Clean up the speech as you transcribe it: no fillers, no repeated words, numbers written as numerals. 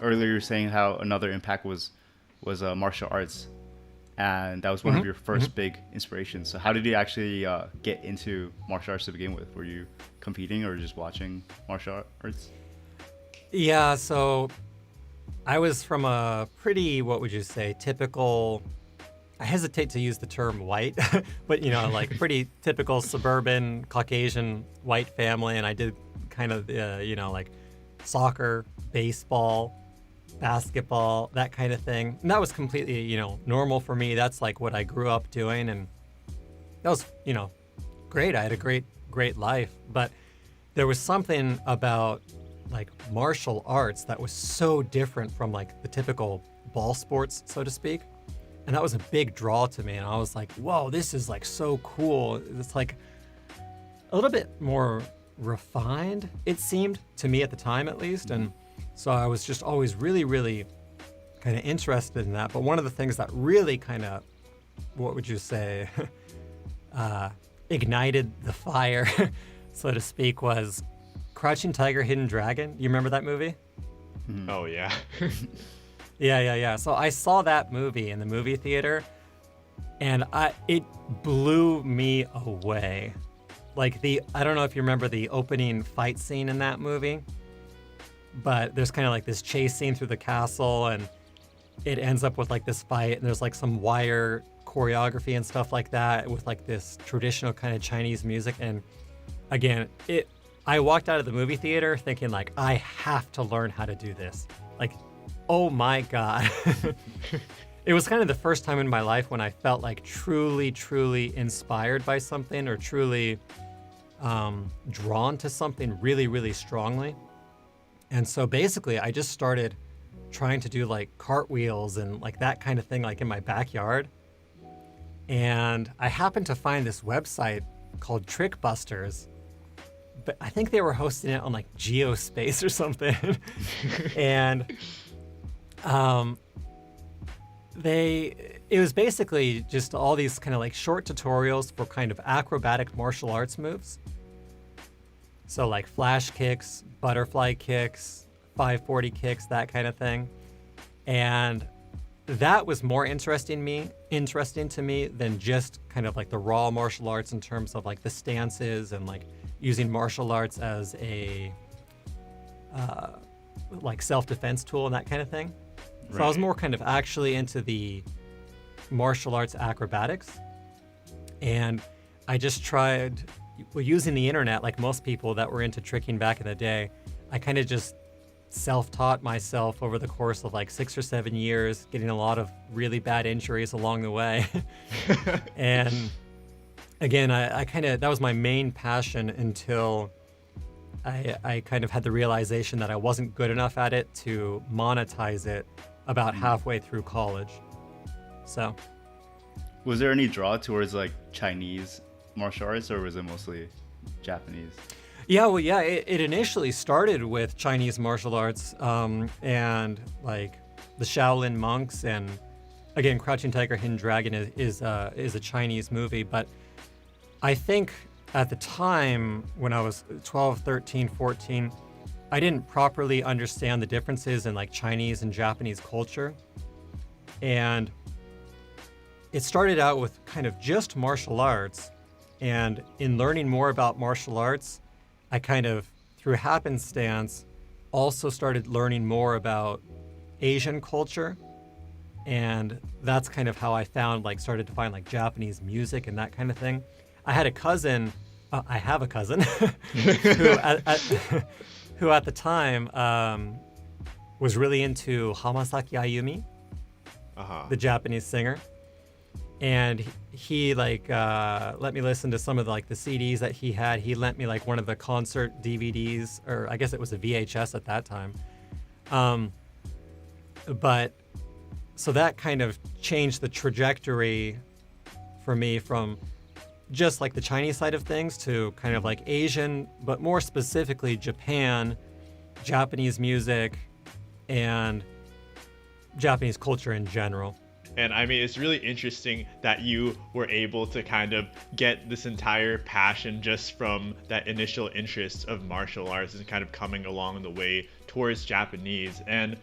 earlier you were saying how another impact was martial arts, and that was one of your hmm first big inspirations. So how did you actually get into martial arts to begin with? Were you competing or just watching martial arts? Yeah, so I was from a pretty, what would you say, typical. I hesitate to use the term white, but like pretty typical suburban Caucasian white family, and I did kind of, like soccer, baseball, basketball, that kind of thing. And that was completely, normal for me. That's like what I grew up doing, and that was, great. I had a great life, but there was something about like martial arts that was so different from like the typical ball sports, so to speak. And that was a big draw to me. And I was like, whoa, this is like so cool. It's like a little bit more refined, it seemed to me at the time, at least. And so I was just always really, really kind of interested in that. But one of the things that really kind of, what would you say, ignited the fire, so to speak, was Crouching Tiger, Hidden Dragon. You remember that movie? Oh yeah. Yeah. So I saw that movie in the movie theater, and it blew me away. Like I don't know if you remember the opening fight scene in that movie, but there's kind of like this chase scene through the castle, and it ends up with like this fight, and there's like some wire choreography and stuff like that with like this traditional kind of Chinese music. And again, I walked out of the movie theater thinking like, I have to learn how to do this. Like, oh my God. It was kind of the first time in my life when I felt like truly inspired by something, or truly drawn to something really, really strongly. And so basically I just started trying to do like cartwheels and like that kind of thing, like in my backyard. And I happened to find this website called Trickbusters, but I think they were hosting it on like Geospace or something. And it was basically just all these kind of like short tutorials for kind of acrobatic martial arts moves. So like flash kicks, butterfly kicks, 540 kicks, that kind of thing. And that was more interesting to me than just kind of like the raw martial arts in terms of like the stances and like using martial arts as a like self-defense tool and that kind of thing. So I was more kind of actually into the martial arts acrobatics. And I just tried, well, using the internet, like most people that were into tricking back in the day, I kind of just self-taught myself over the course of like 6 or 7 years, getting a lot of really bad injuries along the way. And again, I kind of, that was my main passion until I kind of had the realization that I wasn't good enough at it to monetize it about halfway through college. So, Was there any draw towards like Chinese martial arts, or was it mostly Japanese? yeah, it initially started with Chinese martial arts, and like the Shaolin monks, and again, Crouching Tiger, Hidden Dragon is a Chinese movie, but I think at the time when I was 12, 13, 14, I didn't properly understand the differences in like Chinese and Japanese culture. And it started out with kind of just martial arts. And in learning more about martial arts, I kind of, through happenstance, also started learning more about Asian culture. And that's kind of how I started to find like Japanese music and that kind of thing. I have a cousin who at the time was really into Hamasaki Ayumi, the Japanese singer. And he let me listen to some of the CDs that he had. He lent me like one of the concert DVDs, or I guess it was a VHS at that time. But so that kind of changed the trajectory for me from just like the Chinese side of things to kind of like Asian, but more specifically Japan, Japanese music, and Japanese culture in general. And I mean, it's really interesting that you were able to kind of get this entire passion just from that initial interest of martial arts and kind of coming along the way towards Japanese. And